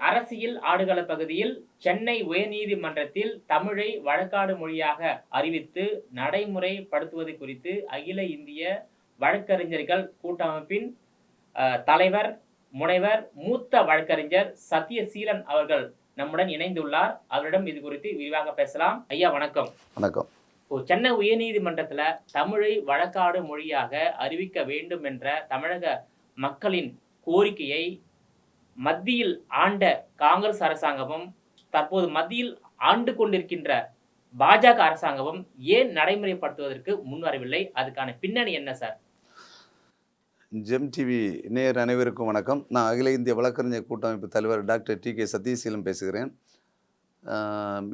அரசியல் ஆடுகள பகுதியில் சென்னை உயர்நீதிமன்றத்தில் தமிழை வழக்காடு மொழியாக அறிவித்து நடைமுறைப்படுத்துவது குறித்து அகில இந்திய வழக்கறிஞர்கள் கூட்டமைப்பின் தலைவர், முனைவர், மூத்த வழக்கறிஞர் சத்யசீலன் அவர்கள் நம்முடன் இணைந்துள்ளார். அவரிடம் இது குறித்து விரிவாக பேசலாம். ஐயா வணக்கம். வணக்கம். சென்னை உயர்நீதிமன்றத்துல தமிழை வழக்காடு மொழியாக அறிவிக்க வேண்டும் என்ற தமிழக மக்களின் கோரிக்கையை மத்தியில் ஆண்ட காங்கிரஸ் அரசாங்கமும் தற்போது மத்தியில் ஆண்டு கொண்டிருக்கின்ற பாஜக அரசாங்கமும் ஏன் நடைமுறைப்படுத்துவதற்கு முன்வரவில்லை? அதுக்கான பின்னணி என்ன சார்? ஜெம் டிவி நேயர் அனைவருக்கும் வணக்கம். நான் அகில இந்திய வழக்கறிஞர் கூட்டமைப்பு தலைவர் டாக்டர் டி.கே. சத்யசீலன் பேசுகிறேன்.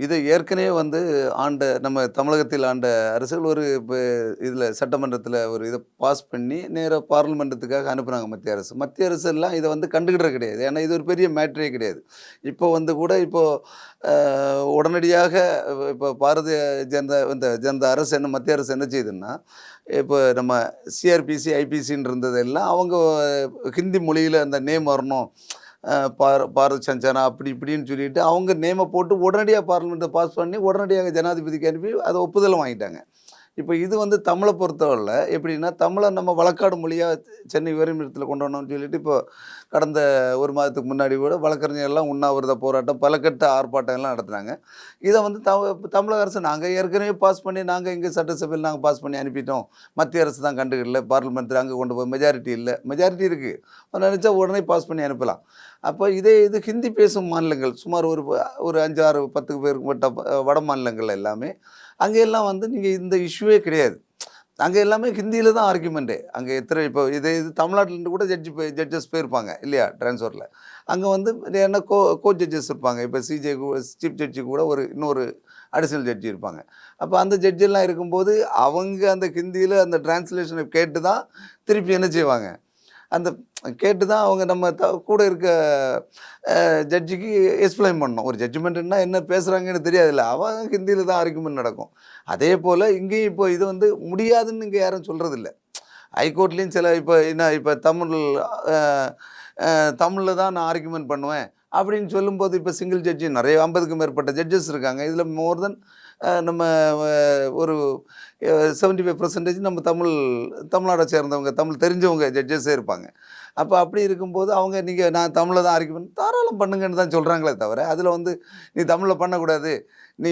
இதை ஏற்கனவே ஆண்ட நம்ம தமிழகத்தில் ஆண்ட அரசுகள் ஒரு இதில் சட்டமன்றத்தில் ஒரு இதை பாஸ் பண்ணி நேராக பார்லிமெண்ட்டுக்காக அனுப்புனாங்க மத்திய அரசு எல்லாம் இதை கண்டுக்கிட கிடையாது. ஏன்னா இது ஒரு பெரிய மேட்ரே கிடையாது. இப்போ கூட உடனடியாக இப்போ பாரதிய ஜனதா அரசு மத்திய அரசு என்ன செய்யுதுன்னா, இப்போ நம்ம சிஆர்பிசி ஐபிசின்னு இருந்ததெல்லாம் அவங்க ஹிந்தி மொழியில் அந்த நேம் வரணும், பாரத் சஞ்சனா அப்படி இப்படின்னு சொல்லிட்டு அவங்க நேமை போட்டு உடனடியாக பார்லிமெண்ட்டை பாஸ் பண்ணி உடனடியாக ஜனாதிபதிக்கு அனுப்பி அதை ஒப்புதலும் வாங்கிட்டாங்க. இப்போ இது தமிழை பொறுத்தவரை எப்படின்னா, தமிழை நம்ம வழக்காடு மொழியாக சென்னை உயர்நீதிமன்றத்தில் கொண்டு வரணும்னு சொல்லிட்டு இப்போ கடந்த ஒரு மாதத்துக்கு முன்னாடி கூட வழக்கறிஞர்லாம் உண்ணாவிரத போராட்டம், பல கட்ட ஆர்ப்பாட்டங்கள்லாம் நடத்துனாங்க. இதை தமிழக அரசு நாங்கள் ஏற்கனவே பாஸ் பண்ணி நாங்கள் இங்கே சட்டசபையில் நாங்கள் பாஸ் பண்ணி அனுப்பிட்டோம், மத்திய அரசு தான் கண்டுக்கிடல, பார்லிமெண்ட்டில் அங்கே கொண்டு போய் மெஜாரிட்டி இல்லை, மெஜாரிட்டி இருக்குது நினச்சா உடனே பாஸ் பண்ணி அனுப்பலாம். அப்போ இது ஹிந்தி பேசும் மாநிலங்கள் சுமார் ஒரு 5, 6, 10 பேருக்கு மட்டும் வட மாநிலங்கள் எல்லாமே அங்கெல்லாம் நீங்கள் இந்த இஷ்யூவே கிடையாது. அங்கே எல்லாமே ஹிந்தியில் தான் ஆர்குமெண்ட்டே. அங்கே எத்தனை இப்போ இது தமிழ்நாட்டிலேருந்து கூட ஜட்ஜஸ் போயிருப்பாங்க இல்லையா ட்ரான்ஸ்ஃபரில். அங்கே என்ன கோ ஜட்ஜஸ் இருப்பாங்க. இப்போ சீஃப் ஜட்ஜி கூட இன்னொரு அடிஷ்னல் ஜட்ஜி இருப்பாங்க. அப்போ அந்த ஜட்ஜெல்லாம் இருக்கும்போது அவங்க அந்த ஹிந்தியில் அந்த டிரான்ஸ்லேஷனை கேட்டு தான் திருப்பி என்ன செய்வாங்க, அந்த கேட்டு தான் அவங்க நம்ம கூட இருக்க ஜட்ஜிக்கு எக்ஸ்பிளைன் பண்ணணும். ஒரு ஜட்ஜ்மெண்ட்னா என்ன பேசுகிறாங்கன்னு தெரியாதுல்ல, அவங்க ஹிந்தியில் தான் ஆர்குமெண்ட் நடக்கும். அதே போல் இங்கேயும் இப்போ இது முடியாதுன்னு இங்கே யாரும் சொல்கிறதில்ல. ஹைகோர்ட்லேயும் சில இப்போ தமிழில் தான் நான் ஆர்குமெண்ட் பண்ணுவேன் அப்படின்னு சொல்லும்போது இப்போ சிங்கிள் ஜட்ஜி நிறைய 50க்கும் மேற்பட்ட ஜட்ஜஸ் இருக்காங்க. இதில் மோர் தென் நம்ம ஒரு 75% நம்ம தமிழ்நாடை சேர்ந்தவங்க, தமிழ் தெரிஞ்சவங்க ஜட்ஜஸே இருப்பாங்க. அப்போ அப்படி இருக்கும்போது அவங்க நான் தமிழில் தான் ஆர்குமெண்ட் தாராளம் பண்ணுங்கன்னு தான் சொல்கிறாங்களே தவிர, அதில் நீ தமிழில் பண்ணக்கூடாது, நீ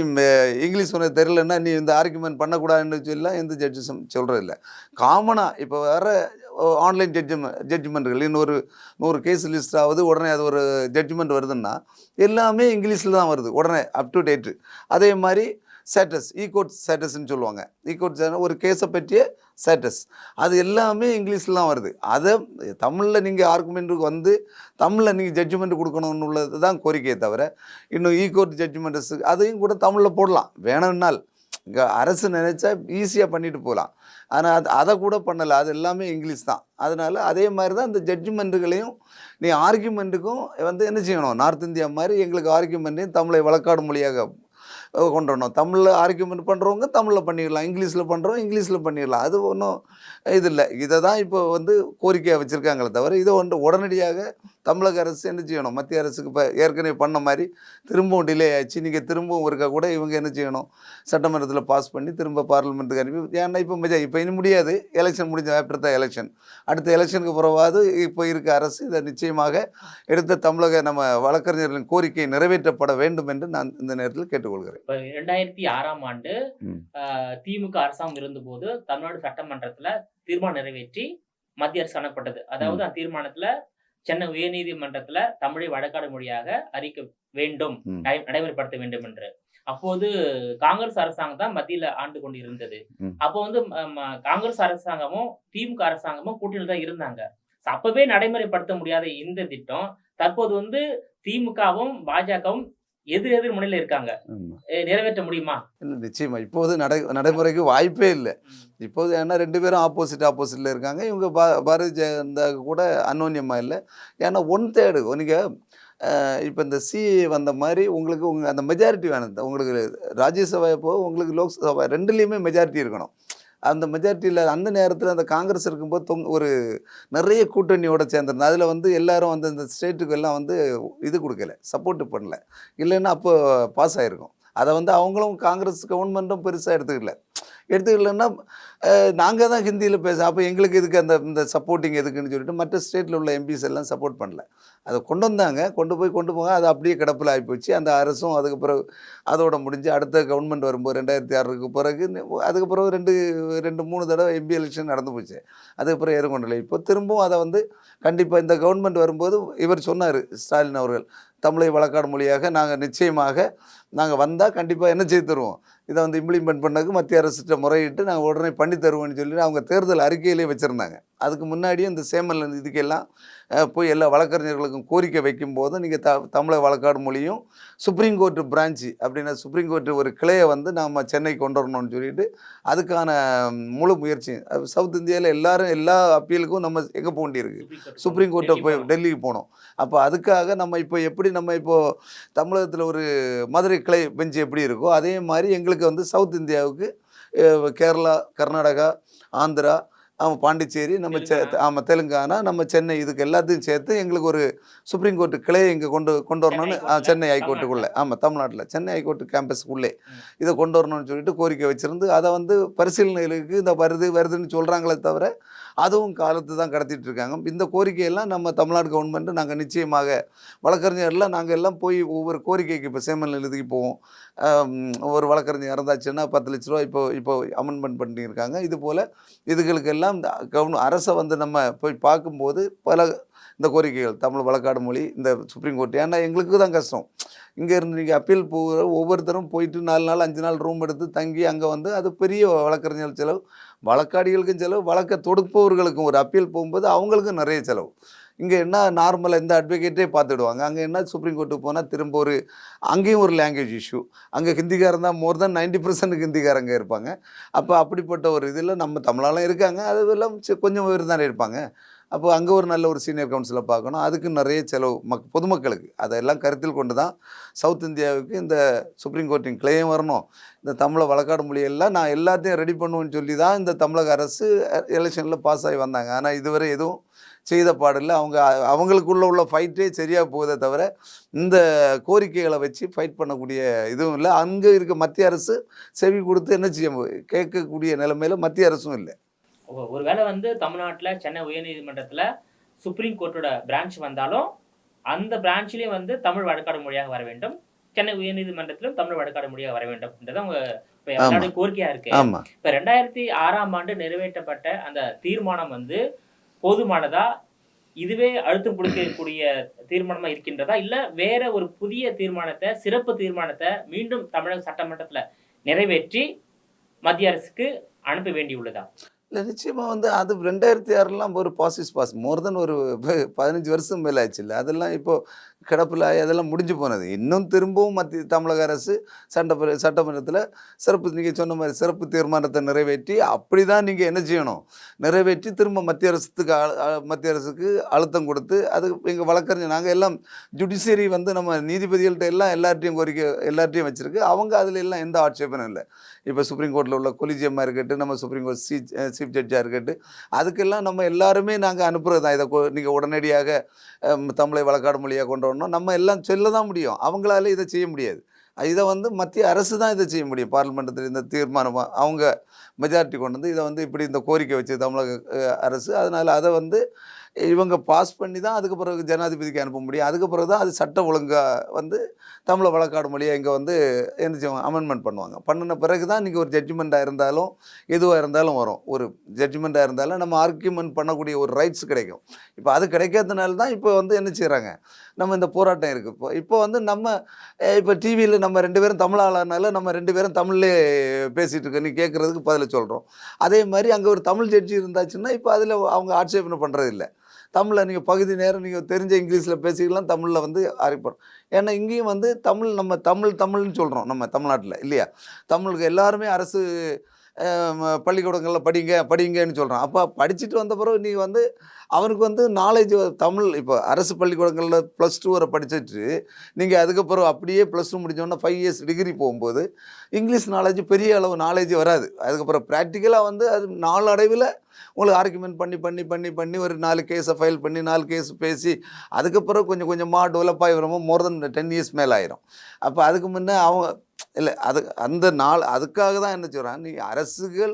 இங்கிலீஷ் உனக்கு தெரியலன்னா நீ இந்த ஆர்குமெண்ட் பண்ணக்கூடாதுன்னு சொல்லலாம் எந்த ஜட்ஜஸும் சொல்கிறதில்ல. காமனாக இப்போ வேறு ஆன்லைன் ஜட்ஜ்மெண்ட்டுகள் இன்னொரு 100 கேஸ் லிஸ்ட் ஆகுது, உடனே அது ஒரு ஜட்ஜ்மெண்ட் வருதுன்னா எல்லாமே இங்கிலீஷில் தான் வருது உடனே அப் டு டேட்டு. அதே மாதிரி ஸ்டேட்டஸ், கோர்ட் ஸ்டேட்டஸ்ன்னு சொல்லுவாங்க. கோர்ட் ஒரு கேஸை பற்றிய ஸ்டேட்டஸ் அது எல்லாமே இங்கிலீஷில் தான் வருது. அதை தமிழில் நீங்கள் ஆர்குமெண்ட்டுக்கு தமிழில் நீங்கள் ஜட்ஜ்மெண்ட் கொடுக்கணும்னு உள்ளது தான் கோரிக்கையை தவிர, இன்னும் கோர்ட் ஜட்ஜ்மெண்ட்ஸ் அதையும் கூட தமிழில் போடலாம் வேணும்னால். இங்கே அரசு நினச்சா ஈஸியாக பண்ணிட்டு போகலாம். ஆனால் அதை கூட பண்ணலை, அது எல்லாமே இங்கிலீஷ் தான். அதனால் அதே மாதிரி தான் இந்த ஜட்ஜ்மெண்ட்டுகளையும் நீ ஆர்குமெண்ட்டுக்கும் என்ன செய்யணும், நார்த் இந்தியா மாதிரி எங்களுக்கு ஆர்குமெண்ட்டையும் தமிழை வழக்காடு மொழியாக கொண்டு வரணும். தமிழில் ஆர்குமெண்ட் பண்ணுறவங்க தமிழில் பண்ணிடலாம், இங்கிலீஷில் பண்ணுறவங்க இங்கிலீஷில் பண்ணிடலாம். அது ஒன்றும் இது இல்லை. இதை தான் இப்போ கோரிக்கையாக வச்சுருக்காங்களே தவிர, இதை உடனடியாக தமிழக அரசு என்ன செய்யணும், மத்திய அரசுக்கு இப்போ ஏற்கனவே பண்ண மாதிரி திரும்பவும் டிலே ஆச்சு. நீங்கள் திரும்பவும் இருக்க கூட இவங்க என்ன செய்யணும், சட்டமன்றத்தில் பாஸ் பண்ணி திரும்ப பார்லிமெண்ட்டுக்கு அனுப்பி. ஏன்னா இப்போ இனி முடியாது, எலெக்ஷன் முடிஞ்ச ஆஃப்டர் த எலெக்ஷன், அடுத்த எலெக்ஷனுக்கு பிறவாது இப்போ இருக்க அரசு இதை நிச்சயமாக எடுத்த தமிழக நம்ம வழக்கறிஞர்களின் கோரிக்கை நிறைவேற்றப்பட வேண்டும் என்று நான் இந்த நேரத்தில் கேட்டுக்கொள்கிறேன். 2006ஆம் ஆண்டு திமுக அரசாங்கம் இருந்தபோது தமிழ்நாடு சட்டமன்றத்தில் தீர்மானம் நிறைவேற்றி மத்திய அரசு அனுப்பப்பட்டது. அதாவது அந்த தீர்மானத்தில் சென்னை உயர்நீதிமன்றத்துல தமிழை வழக்காடு மொழியாக அறிக்க வேண்டும், நடைமுறைப்படுத்த வேண்டும் என்று. அப்போது காங்கிரஸ் அரசாங்கம் தான் மத்தியில ஆண்டு கொண்டு இருந்தது. அப்போ காங்கிரஸ் அரசாங்கமும் திமுக அரசாங்கமும் கூட்டணியில் தான் இருந்தாங்க. அப்பவே நடைமுறைப்படுத்த முடியாத இந்த திட்டம் தற்போது திமுகவும் பாஜகவும் எதிர் முனையில இருக்காங்க. நிறைவேற்ற முடியுமா? இல்லை, நிச்சயமா இப்போது நடைமுறைக்கு வாய்ப்பே இல்லை. இப்போது ஏன்னா 2 பேரும் ஆப்போசிட்ல இருக்காங்க. இவங்க பாரதிய ஜனதா கூட அன்னோன்யமாக இல்லை. ஏன்னா 1/3 நீங்கள் இப்போ இந்த சிஏ வந்த மாதிரி உங்களுக்கு அந்த மெஜாரிட்டி வேணும். உங்களுக்கு ராஜ்யசபா இப்போ உங்களுக்கு லோக்சபா 2லேயுமே மெஜாரிட்டி இருக்கணும். அந்த மெஜாரிட்டியில் அந்த நேரத்தில் அந்த காங்கிரஸ் இருக்கும்போது ஒரு நிறைய கூட்டணியோட சேர்ந்துருந்தது. அதில் வந்து எல்லாரும் வந்து இந்த ஸ்டேட்டுக்கு எல்லாம் வந்து இது கொடுக்கல, சப்போர்ட்டு பண்ணல. இல்லைன்னா அப்போ பாஸ் ஆகிருக்கும். அதை வந்து அவங்களும் காங்கிரஸ் கவர்மெண்ட்டும் பெருசாக எடுத்துக்கலன்னா நாங்கள் தான் ஹிந்தியில் அப்போ எங்களுக்கு எதுக்கு இந்த சப்போர்ட்டிங் எதுக்குன்னு சொல்லிட்டு மற்ற ஸ்டேட்டில் உள்ள எம்பிஸ் எல்லாம் சப்போர்ட் பண்ணல. அதை கொண்டு வந்தாங்க, கொண்டு போக அது அப்படியே கிடப்பில் ஆகிப்போச்சு. அந்த அரசும் அதுக்கு பிறகு அதோட முடிஞ்சு அடுத்த கவர்மெண்ட் வரும்போது 2006க்கு பிறகு அதுக்கு பிறகு 3 தடவை எம்பி எலெக்ஷன் நடந்து போச்சு. அதுக்கப்புறம் ஏறுகொண்டலை. இப்போ திரும்பவும் அதை வந்து கண்டிப்பாக இந்த கவர்மெண்ட் வரும்போது இவர் சொன்னார், ஸ்டாலின் அவர்கள், தமிழை வழக்காடு மொழியாக நாங்கள் நிச்சயமாக வந்தால் கண்டிப்பாக என்ன செய்து தருவோம், இதை வந்து இம்ப்ளிமெண்ட் பண்ணதுக்கு மத்திய அரசுகிட்ட முறையிட்டு நாங்கள் உடனே பண்ணி தருவோம்னு சொல்லி அவங்க தேர்தல் அறிக்கையிலே வச்சுருந்தாங்க. அதுக்கு முன்னாடியே இந்த சேமல் இதுக்கெல்லாம் போய் எல்லா வழக்கறிஞர்களுக்கும் கோரிக்கை வைக்கும்போது நீங்கள் தமிழை வழக்காடு மொழியும் சுப்ரீம் கோர்ட்டு பிரான்ச்சு அப்படின்னா சுப்ரீம் கோர்ட்டு ஒரு கிளையை வந்து நம்ம சென்னை கொண்டு வரணும்னு சொல்லிட்டு அதுக்கான முழு முயற்சி சவுத் இந்தியாவில் எல்லா அப்பீலுக்கும் நம்ம எங்கே போக வேண்டியிருக்கு, சுப்ரீம் கோர்ட்டை போய் டெல்லிக்கு போனோம். அப்போ அதுக்காக நம்ம இப்போ எப்படி இப்போது தமிழகத்தில் ஒரு மதுரை கிளை பெஞ்சு எப்படி இருக்கோ அதே மாதிரி எங்களுக்கு வந்து சவுத் இந்தியாவுக்கு கேரளா, கர்நாடகா, ஆந்திரா, பாண்டிச்சேரி, நம்ம தெலுங்கானா, நம்ம சென்னை, இதுக்கு எல்லாத்தையும் சேர்த்து எங்களுக்கு ஒரு சுப்ரீம் கோர்ட்டு கிளையை இங்கே கொண்டு வரணும்னு சென்னை ஹைகோர்ட்டுக்குள்ளே, தமிழ்நாட்டில் சென்னை ஹைகோர்ட்டு கேம்பஸுக்குள்ளே இதை கொண்டு வரணும்னு சொல்லிட்டு கோரிக்கை வச்சுருந்து அதை வந்து பரிசீலனைகளுக்கு இந்த வருதுன்னு சொல்கிறாங்களே தவிர அதுவும் காலத்து தான் கடத்திட்டு இருக்காங்க. இந்த கோரிக்கையெல்லாம் நம்ம தமிழ்நாடு கவர்மெண்ட்டு நாங்கள் நிச்சயமாக வழக்கறிஞர்லாம் நாங்கள் எல்லாம் போய் ஒவ்வொரு கோரிக்கைக்கு இப்போ சேமல் நிலையத்துக்கு போவோம். ஒரு வழக்கறிஞர் இறந்தாச்சுன்னா 10 லட்ச ரூபா இப்போ அமெண்ட்மெண்ட் பண்ணியிருக்காங்க. இது போல் இதுகளுக்கெல்லாம் இந்த அரசை வந்து நம்ம போய் பார்க்கும்போது பல இந்த கோரிக்கைகள் தமிழ் வழக்காடு மொழி இந்த சுப்ரீம் கோர்ட், ஏன்னா எங்களுக்கு தான் கஷ்டம். இங்கேருந்து நீங்கள் அப்பீல் போகிற ஒவ்வொருத்தரும் போயிட்டு 4 நாள் 5 நாள் ரூம் எடுத்து தங்கி அங்கே வந்து அது பெரிய வழக்கறிஞர் செலவு, வழக்காடிகளுக்கும் செலவு, வழக்கை தொடுப்பவர்களுக்கும் ஒரு அப்பீல் போகும்போது அவங்களுக்கும் நிறைய செலவு. இங்கே என்ன நார்மலாக இந்த அட்வொகேட்டே பார்த்துடுவாங்க. அங்கே என்ன சுப்ரீம் கோர்ட்டுக்கு போனால் திரும்ப அங்கேயும் ஒரு லாங்குவேஜ் இஷ்யூ. அங்கே ஹிந்திக்காரன் தான் மோர் தென் 90% ஹிந்திக்காரங்க இருப்பாங்க. அப்போ அப்படிப்பட்ட ஒரு இதில் நம்ம தமிழாலும் இருக்காங்க, அது எல்லாம் கொஞ்சம் பேர் தானே இருப்பாங்க. அப்போ அங்கே ஒரு நல்ல ஒரு சீனியர் கவுன்சிலை பார்க்கணும், அதுக்கு நிறைய செலவு பொதுமக்களுக்கு. அதெல்லாம் கருத்தில் கொண்டு தான் சவுத் இந்தியாவுக்கு இந்த சுப்ரீம் கோர்ட்டின் கிளையும் வரணும், இந்த தமிழை வழக்காடு மொழியெல்லாம் நான் எல்லாத்தையும் ரெடி பண்ணுவேன்னு சொல்லி தான் இந்த தமிழக அரசு எலெக்ஷனில் பாஸ் ஆகி வந்தாங்க. ஆனால் இதுவரை எதுவும் செய்த பாடில்லை. அவங்களுக்குள்ள ஃபைட்டே சரியாக போகுதே தவிர இந்த கோரிக்கைகளை வச்சு ஃபைட் பண்ணக்கூடிய இதுவும் இல்லை. அங்கே இருக்க மத்திய அரசு செவி கொடுத்து என்ன செய்ய கேட்கக்கூடிய நிலைமையில் மத்திய அரசும் இல்லை. ஒருவேளை வந்து தமிழ்நாட்டில் சென்னை உயர்நீதிமன்றத்தில் சுப்ரீம் கோர்ட்டோட பிரான்ச் வந்தாலும் அந்த பிரான்ச்லேயும் வந்து தமிழ் வழக்காடு மொழியாக வர வேண்டும், சென்னை உயர்நீதிமன்றத்திலும் தமிழ் வழக்காடு மொழியாக வர வேண்டும் என்றது அவங்க கோரிக்கையா இருக்கு. இப்ப 2006ஆம் ஆண்டு நிறைவேற்றப்பட்ட அந்த தீர்மானம் வந்து போதுமானதா, இதுவே அழுத்தம் கொடுக்கக்கூடிய தீர்மானமா இருக்கின்றதா, இல்ல வேற ஒரு புதிய தீர்மானத்தை, சிறப்பு தீர்மானத்தை மீண்டும் தமிழக சட்டமன்றத்துல நிறைவேற்றி மத்திய அரசுக்கு அனுப்ப வேண்டியுள்ளதா? இல்லை, நிச்சயமாக வந்து அது 2006லாம் ஒரு பாஸ் மோர் தென் ஒரு 15 வருஷம் மேலே ஆச்சு இல்லை. அதெல்லாம் இப்போது கிடப்பில் அதெல்லாம் முடிஞ்சு போனது. இன்னும் திரும்பவும் தமிழக அரசு சட்டமன்றத்தில் நீங்கள் சொன்ன மாதிரி சிறப்பு தீர்மானத்தை நிறைவேற்றி அப்படி தான் நீங்கள் என்ன செய்யணும், நிறைவேற்றி திரும்ப மத்திய அரசுக்கு அழுத்தம் கொடுத்து அது எங்கள் வழக்கறிஞர் நாங்கள் எல்லாம் ஜுடிஷியரி வந்து நம்ம நீதிபதிகள்கிட்ட எல்லார்ட்டையும் வச்சுருக்கு. அவங்க அதில் எல்லாம் எந்த ஆட்சேபனும் இல்லை. இப்போ சுப்ரீம் கோர்ட்டில் உள்ள கொலிஜியமாக இருக்கட்டும், நம்ம சுப்ரீம் கோர்ட் சீஃப் ஜட்ஜாக இருக்கட்டும், அதுக்கெல்லாம் நம்ம எல்லாருமே நாங்கள் அனுப்புகிறது தான். இதை நீங்கள் உடனடியாக தமிழை வழக்காடு மொழியாக கொண்டு வரணும், நம்ம எல்லாம் சொல்ல தான் முடியும். அவங்களால இதை செய்ய முடியாது. இதை வந்து மத்திய அரசு தான் இதை செய்ய முடியும். பார்லிமெண்ட்டில் இந்த தீர்மானமாக அவங்க மெஜாரிட்டி கொண்டு வந்து இதை வந்து இப்படி இந்த கோரிக்கை வச்சு தமிழக அரசு, அதனால் அதை வந்து இவங்க பாஸ் பண்ணி தான் அதுக்கு பிறகு ஜனாதிபதிக்கு அனுப்ப முடியும். அதுக்கு பிறகு தான் அது சட்ட ஒழுங்காக வந்து தமிழை வழக்காடு மொழியாக இங்கே வந்து என்ன அமெண்ட்மெண்ட் பண்ணுவாங்க. பண்ணின பிறகு தான் இன்றைக்கி ஒரு ஜட்ஜ்மெண்ட்டாக இருந்தாலும் எதுவாக இருந்தாலும் வரும். ஒரு ஜட்ஜ்மெண்ட்டாக இருந்தாலும் நம்ம ஆர்கியூமெண்ட் பண்ணக்கூடிய ஒரு ரைட்ஸ் கிடைக்கும். இப்போ அது கிடைக்காதனால தான் இப்போ வந்து என்ன செய்கிறாங்க, நம்ம இந்த போராட்டம் இருக்குது. இப்போ வந்து நம்ம இப்போ டிவியில் நம்ம 2 பேரும் தமிழ் ஆளானால நம்ம 2 பேரும் தமிழ்லே பேசிகிட்டு இருக்கோம், நீ கேட்குறதுக்கு பதில் சொல்கிறோம். அதே மாதிரி அங்கே ஒரு தமிழ் ஜட்ஜி இருந்தாச்சுன்னா இப்போ அதில் அவங்க ஆட்சேபனை பண்ணுறது இல்லை. தமிழில் நீங்கள் பகுதி நேரம் நீங்கள் தெரிஞ்ச இங்கிலீஷில் பேசிக்கலாம், தமிழில் வந்து அறிப்போம். ஏன்னா இங்கேயும் வந்து நம்ம தமிழ்னு சொல்கிறோம் நம்ம தமிழ்நாட்டில் இல்லையா. தமிழுக்கு எல்லாருமே அரசு பள்ளிக்கூடங்களில் படிங்கன்னு சொல்கிறான். அப்போ படிச்சுட்டு வந்த பிறகு நீ வந்து அவனுக்கு வந்து நாலேஜ் தமிழ் இப்போ அரசு பள்ளிக்கூடங்களில் +2 வரை படிச்சுட்டு நீங்கள் அதுக்கப்புறம் அப்படியே +2 முடிஞ்சோன்னா 5 இயர்ஸ் டிகிரி போகும்போது இங்கிலீஷ் நாலேஜ் பெரிய அளவு நாலேஜ் வராது. அதுக்கப்புறம் ப்ராக்டிக்கலாக வந்து அது நாளடைவில் உங்களுக்கு ஆர்குமெண்ட் பண்ணி பண்ணி பண்ணி பண்ணி ஒரு 4 கேஸை ஃபைல் பண்ணி 4 கேஸ் பேசி அதுக்கப்புறம் கொஞ்சம் கொஞ்சமாக டெவலப் ஆகி வரும்போது மோர் தென் 10 இயர்ஸ் மேலே ஆயிரும். அப்போ அதுக்கு முன்னே அவங்க இல்லை அது அந்த நாள் அதுக்காக தான் என்ன சொல்கிறான், நீ அரசுகள்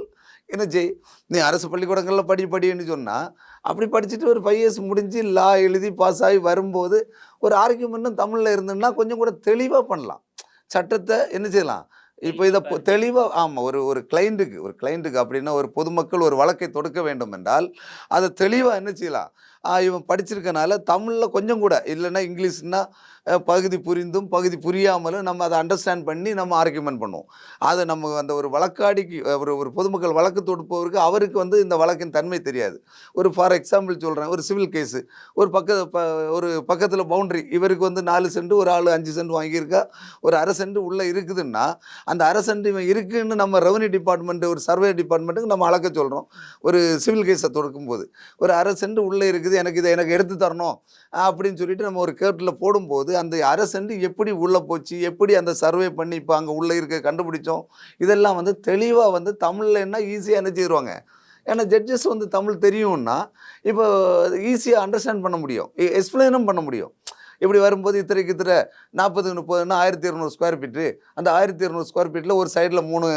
என்ன செய், நீ அரசு பள்ளிக்கூடங்களில் படின்னு சொன்னால் அப்படி படிச்சுட்டு ஒரு 5 இயர்ஸ் முடிஞ்சு லா எழுதி பாஸ் ஆகி வரும்போது ஒரு ஆர்கியூமெண்ட்டும் தமிழில் இருந்ததுன்னா கொஞ்சம் கூட தெளிவாக பண்ணலாம். சட்டத்தை என்ன செய்யலாம், இப்போ இதை தெளிவாக ஆமாம் ஒரு கிளைண்ட்டுக்கு அப்படின்னா ஒரு பொதுமக்கள் ஒரு வழக்கை தொடுக்க வேண்டும் என்றால் அதை தெளிவாக என்ன செய்யலாம், இவன் படிச்சிருக்கனால தமிழில் கொஞ்சம் கூட இல்லைன்னா இங்கிலீஷ்னா பகுதி புரிந்தும் பகுதி புரியாமலும் நம்ம அதை அண்டர்ஸ்டாண்ட் பண்ணி நம்ம ஆர்கியூமெண்ட் பண்ணுவோம். அதை நம்ம அந்த ஒரு வழக்காடிக்கு ஒரு பொதுமக்கள் வழக்கு தொடுப்பவருக்கு அவருக்கு வந்து இந்த வழக்கின் தன்மை தெரியாது. ஒரு ஃபார் எக்ஸாம்பிள் சொல்கிறேன், ஒரு சிவில் கேஸு ஒரு ஒரு பக்கத்தில் பவுண்ட்ரி இவருக்கு வந்து 4 சென்ட் ஒரு ஆள் 5 சென்ட் வாங்கியிருக்கா, ஒரு அரை சென்ட் உள்ளே இருக்குதுன்னா அந்த அரை சென்ட் இவன் இருக்குதுன்னு நம்ம ரெவன்யூ டிபார்ட்மெண்ட்டு ஒரு சர்வே டிபார்ட்மெண்ட்டுக்கு நம்ம அளக்க சொல்கிறோம். ஒரு சிவில் கேஸை தொடுக்கும்போது ஒரு அரை சென்ட் உள்ளே இருக்குது, எனக்கு எடுத்து தரணும் அப்படின்னு சொல்லிட்டு நம்ம ஒரு கோர்ட்டில் போடும்போது அந்த அரை சென்ட் எப்படி உள்ளே போச்சு, எப்படி அந்த சர்வே பண்ணி இப்போ அங்கே உள்ளே இருக்க கண்டுபிடிச்சோம், இதெல்லாம் வந்து தெளிவாக வந்து தமிழில் என்ன ஈஸியாக என்ன செய்வாங்க. ஏன்னா ஜட்ஜஸ் வந்து தமிழ் தெரியும்னா இப்போ ஈஸியாக அண்டர்ஸ்டாண்ட் பண்ண முடியும், எக்ஸ்பிளைனும் பண்ண முடியும். இப்படி வரும்போது இத்தனை 40-30ன்னா 1200 ஸ்கொயர் ஃபீட்டு, அந்த 1200 ஸ்கொயர் ஃபீட்டில் ஒரு சைடில் 3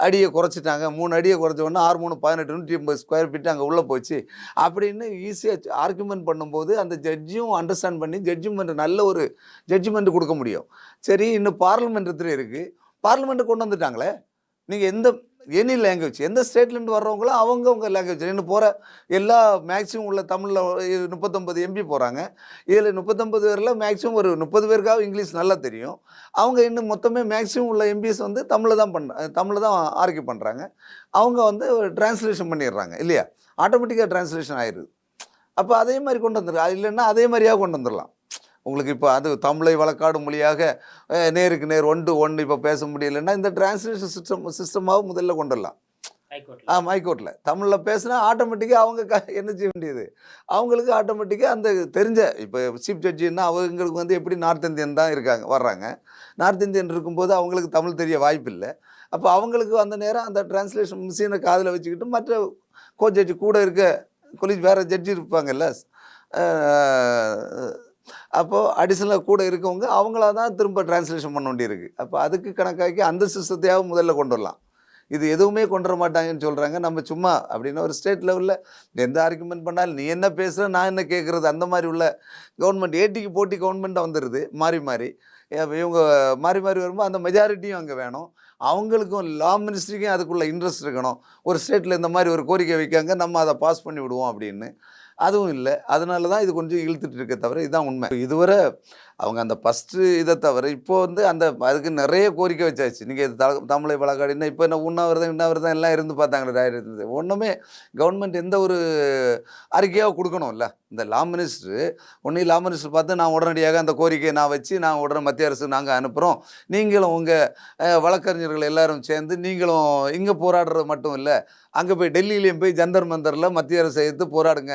அடியை குறைச்சிட்டாங்க, 3 அடியை குறைச்சோன்னா 6 3 18 180 ஸ்கொயர் ஃபீட்டு அங்கே உள்ளே போச்சு அப்படின்னு ஈஸியாக ஆர்குமெண்ட் பண்ணும்போது அந்த ஜட்ஜும் அண்டர்ஸ்டாண்ட் பண்ணி ஜட்ஜ்மெண்ட் நல்ல ஒரு ஜட்ஜ்மெண்ட் கொடுக்க முடியும். சரி, இன்னும் பார்லிமெண்ட்ல இருக்குது, பார்லிமெண்ட்டு கொண்டு வந்துட்டாங்களே, நீங்கள் எனி லாங்குவேஜ் எந்த ஸ்டேட்லேருந்து வர்றவங்களோ அவங்கவுங்க லாங்குவேஜ் இன்னும் போகிற எல்லா மேக்ஸிமம் உள்ள தமிழில் 39 எம்பி போகிறாங்க. இதில் 39 பேரில் மேக்ஸிமம் ஒரு 30 பேருக்காக இங்கிலீஷ் நல்லா தெரியும். அவங்க இன்னும் மொத்தமே மேக்ஸிமம் உள்ள எம்பிஸ் வந்து தமிழில் தான் ஆர்கியூ பண்ணுறாங்க. அவங்க வந்து டிரான்ஸ்லேஷன் பண்ணிடுறாங்க இல்லையா, ஆட்டோமேட்டிக்காக டிரான்ஸ்லேஷன் ஆயிடுது. அப்போ அதே மாதிரி கொண்டு வந்துடுறோம், இல்லைன்னா அதே மாதிரியாக கொண்டு வந்துடலாம். உங்களுக்கு இப்போ அது தமிழை வழக்காடும் மொழியாக நேருக்கு நேர் 1 to 1 இப்போ பேச முடியலைன்னா இந்த டிரான்ஸ்லேஷன் சிஸ்டமாக முதல்ல கொண்டுடலாம். ஹைகோர்ட்டில் தமிழில் பேசினா ஆட்டோமேட்டிக்காக அவங்க என்ன செய்ய வேண்டியது, அவங்களுக்கு ஆட்டோமேட்டிக்காக அந்த தெரிஞ்ச இப்போ சீஃப் ஜட்ஜின்னா அவங்களுக்கு வந்து எப்படி நார்த் இந்தியன் தான் வர்றாங்க. நார்த் இந்தியன் இருக்கும்போது அவங்களுக்கு தமிழ் தெரிய வாய்ப்பு இல்லை. அப்போ அவங்களுக்கு அந்த நேரம் அந்த டிரான்ஸ்லேஷன் மிஷினை காதில் வச்சுக்கிட்டு மற்ற ஜட்ஜி கூட இருக்க வேறு ஜட்ஜி இருப்பாங்கல்ல, அப்போது அடிஷ்னலாக கூட இருக்கவங்க அவங்களா தான் திரும்ப டிரான்ஸ்லேஷன் பண்ண வேண்டியிருக்கு. அப்போ அதுக்கு கணக்காக்கி அந்த சிஸ்டத்தையாவது முதல்ல கொண்டு வரலாம். இது எதுவுமே கொண்டு வர மாட்டாங்கன்னு சொல்கிறாங்க. நம்ம சும்மா அப்படின்னா ஒரு ஸ்டேட் லெவலில் எந்த ஆர்குமெண்ட் பண்ணாலும் நீ என்ன பேசுகிற நான் என்ன கேட்குறது, அந்த மாதிரி உள்ள கவர்மெண்ட் ஏட்டிக்கு போட்டி கவர்மெண்ட்டாக வந்துடுது. மாறி இவங்க மாறி வரும்போது அந்த மெஜாரிட்டியும் அங்கே வேணும். அவங்களுக்கும் லா மினிஸ்ட்ரிக்கும் அதுக்குள்ளே இன்ட்ரெஸ்ட் இருக்கணும். ஒரு ஸ்டேட்டில் இந்த மாதிரி ஒரு கோரிக்கை வைக்காங்க, நம்ம அதை பாஸ் பண்ணி விடுவோம் அப்படின்னு. அதுவும் இல்லை. அதனால தான் இது கொஞ்சம் இழுத்துட்டு இருக்க தவிர இதுதான் உண்மை. இதுவரை அவங்க அந்த ஃபஸ்ட்டு இதை தவிர இப்போ வந்து அதுக்கு நிறைய கோரிக்கை வச்சாச்சு. நீங்கள் இது தமிழை வழக்காடினா இப்போ என்ன உண்ணாவிரதம் எல்லாம் இருந்து பார்த்தாங்களே, ஒன்றுமே கவர்மெண்ட் எந்த ஒரு அறிக்கையாக கொடுக்கணும்ல. இந்த லா மினிஸ்டர் பார்த்து நான் உடனடியாக அந்த கோரிக்கையை நான் வச்சு நான் உடனே மத்திய அரசு நாங்கள் அனுப்புகிறோம், நீங்களும் உங்கள் வழக்கறிஞர்கள் எல்லாரும் சேர்ந்து நீங்களும் இங்கே போராடுறது மட்டும் இல்லை, அங்கே போய் டெல்லியிலையும் போய் ஜந்தர் மந்தரில் மத்திய அரசை எதிர்த்து போராடுங்க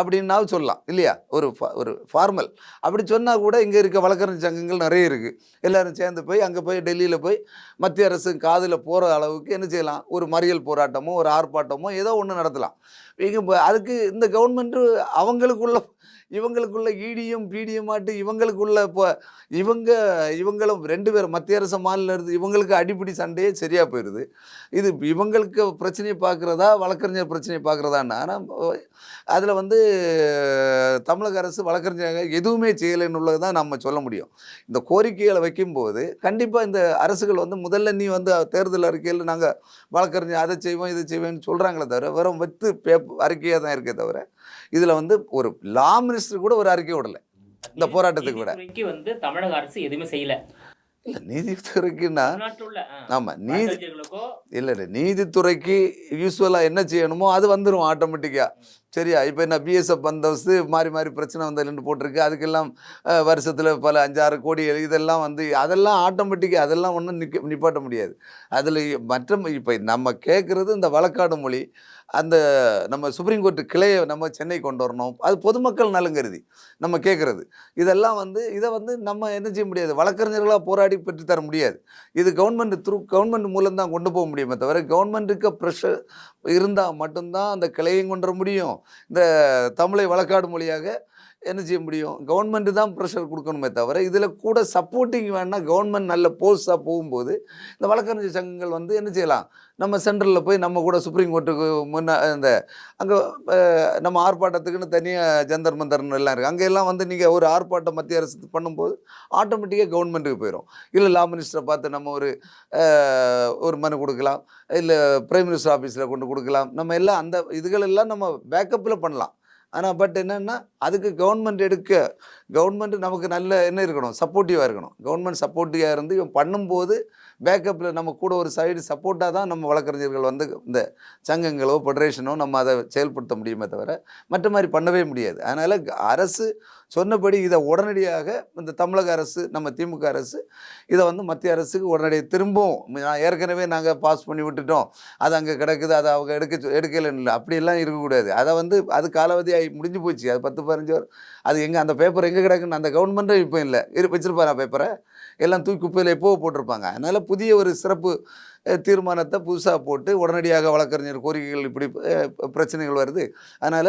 அப்படின்னாவும் சொல்லலாம் இல்லையா. ஒரு ஃபார்மல் அப்படி சொன்னால் கூட இங்கே இருக்க வழக்கறிஞர் சங்கங்கள் நிறைய இருக்குது. எல்லோரும் சேர்ந்து போய் அங்கே போய் டெல்லியில் போய் மத்திய அரசு காதில் போகிற அளவுக்கு என்ன செய்யலாம், ஒரு மறியல் போராட்டமோ ஒரு ஆர்ப்பாட்டமோ ஏதோ ஒன்று நடத்தலாம். இங்கே அதுக்கு இந்த கவர்மெண்ட்டு இவங்களுக்குள்ள ஈடியும் பிடியும் மாட்டு இவங்களுக்குள்ள இப்போ இவங்களும் 2 பேரும் மத்திய அரசு மாநில இருந்து இவங்களுக்கு அடிப்படை சண்டையே சரியாக போயிடுது. இது இவங்களுக்கு பிரச்சனையை பார்க்குறதா வழக்கறிஞர் பிரச்சனையை பார்க்குறதான்னா, ஆனால் அதில் வந்து தமிழக அரசு வழக்கறிஞர் எதுவுமே செய்யலைன்னு உள்ளது தான் நம்ம சொல்ல முடியும். இந்த கோரிக்கைகளை வைக்கும்போது கண்டிப்பாக இந்த அரசுகள் வந்து முதல்ல நீ வந்து தேர்தல் அறிக்கையில் நாங்கள் வழக்கறிஞர் அதை செய்வோம் இதை செய்வோம்னு சொல்கிறாங்களே தவிர வெறும் அறிக்கையாக தான் இருக்கே தவிர இதில் வந்து ஒரு லா மினிஸ்டர் கூட ஒரு அறிக்கை விடலை இந்த போராட்டத்துக்கு விட. வந்து தமிழக அரசு எதுவுமே செய்யல. இல்லை நீதித்துறைக்குன்னா ஆமாம் இல்லை நீதித்துறைக்கு யூஸ்வலாக என்ன செய்யணுமோ அது வந்துடும் ஆட்டோமேட்டிக்காக. சரியா? இப்போ என்ன பிஎஸ்எஃப் பந்தோபஸ்து மாறி மாறி பிரச்சனை வந்ததுலன்னு போட்டிருக்கு. அதுக்கெல்லாம் வருஷத்துல பல 5, 6 கோடி இதெல்லாம் வந்து அதெல்லாம் ஆட்டோமேட்டிக்கா அதெல்லாம் ஒண்ணும் நிப்பாட்ட முடியாது. அதுல இப்ப நம்ம கேட்கறது இந்த வழக்காடு மொழி. அந்த நம்ம சுப்ரீம் கோர்ட் கிளைய நம்ம சென்னை கொண்டு வரணும். அது பொதுமக்கள் நலன் கருதி நம்ம கேட்கறது. இதெல்லாம் வந்து இத வந்து நம்ம என்ன செய்ய முடியாது. வழக்கறிஞர்களா போராடி பெற்று தர முடியாது. இது கவர்ன்மெண்ட் மூலம் தான் கொண்டு போக முடியுமே தவிர, கவர்ன்மெண்ட்டுக்கு பிரஷர் இருந்தா மட்டும் தான் அந்த கிளையும் கொண்டு வர முடியும். இந்த தமிழை வழக்காடு மொழியாக என்ன செய்ய முடியும்? கவர்ன்மெண்ட் தான் ப்ரெஷர் குடுக்கணுமே தவிர, இதில கூட சப்போர்ட்டிங் வேணுனா கவர்ன்மெண்ட் நல்ல போர்ஸா போகும்போது, இந்த வழக்கறிஞர் சங்கங்கள் வந்து என்ன செய்யலாம்? நம்ம சென்ட்ரல்ல போய் நம்ம கூட சுப்ரீம் கோர்ட்டுக்கு இந்த அங்க நம்ம ஆர்ப்பாட்டத்துக்குன்னு தனியா ஜந்தர் மந்தர்ன்னு எல்லாம் இருக்கு. அங்க எல்லாம் வந்து நீங்க ஒரு ஆர்ப்பாட்டம் மத்திய அரசு பண்ணும்போது, ஆட்டோமேட்டிக்கா கவர்ன்மெண்ட்டுக்கு போயிரும். இல்ல லா மினிஸ்டர பார்த்து நம்ம ஒரு மனு குடுக்கலாம். இல்ல பிரைம் மினிஸ்டர் ஆஃபீஸ்ல கொண்டு குடுக்கலாம். நம்ம எல்லாம் அந்த இதுகள் எல்லாம் நம்ம பேக்கப்ல பண்ணலாம். ஆனா பட் என்னன்னா, அதுக்கு கவர்ன்மெண்ட் நமக்கு நல்ல என்ன இருக்கணும்? சப்போர்ட்டிவா இருக்கணும். கவர்ன்மெண்ட் சப்போர்ட்டிவா இருந்து இவன் பண்ணும்போது, பேக்கப்ல நம்ம கூட ஒரு சைடு சப்போர்ட்டா தான் நம்ம வழக்கறிஞர்கள் வந்து இந்த சங்கங்களோ, ஃபெடரேஷனோ நம்ம அத செயல்படுத்த முடியுமே தவிர, மற்ற மாரி பண்ணவே முடியாது. அதனால அரசு சொன்னபடி இத உடனடியாக இந்த தமிழக அரசு, நம்ம திமுக அரசு இத வந்து மத்திய அரசுக்கு உடனடியா திரும்பவும் ஏற்கனவே நாங்க பாஸ் பண்ணி விட்டுட்டோம். அது அங்க கிடக்குது. அத அவங்க எடுக்கலன்னு இல்ல. அப்படியெல்லாம் இருக்கக்கூடாது. அத வந்து அது காலாவதி ஆகி முடிஞ்சு போச்சு. அது 10, 15 வருஷம். அது அந்த பேப்பர் எங்க கிடக்குன்னு அந்த கவர்ன்மெண்ட்டே இப்ப இல்ல. வச்சிருப்பாரா பேப்பர? எல்லாம் தூக்கி குப்பையில எப்பவோ போட்டிருப்பாங்க. அதனால புதிய ஒரு சிறப்பு தீர்மானத்த புதுசா போட்டு உடனடியாக வழக்கறிஞர் கோரிக்கைகள் இப்படி பிரச்சனைகள் வருது. அதனால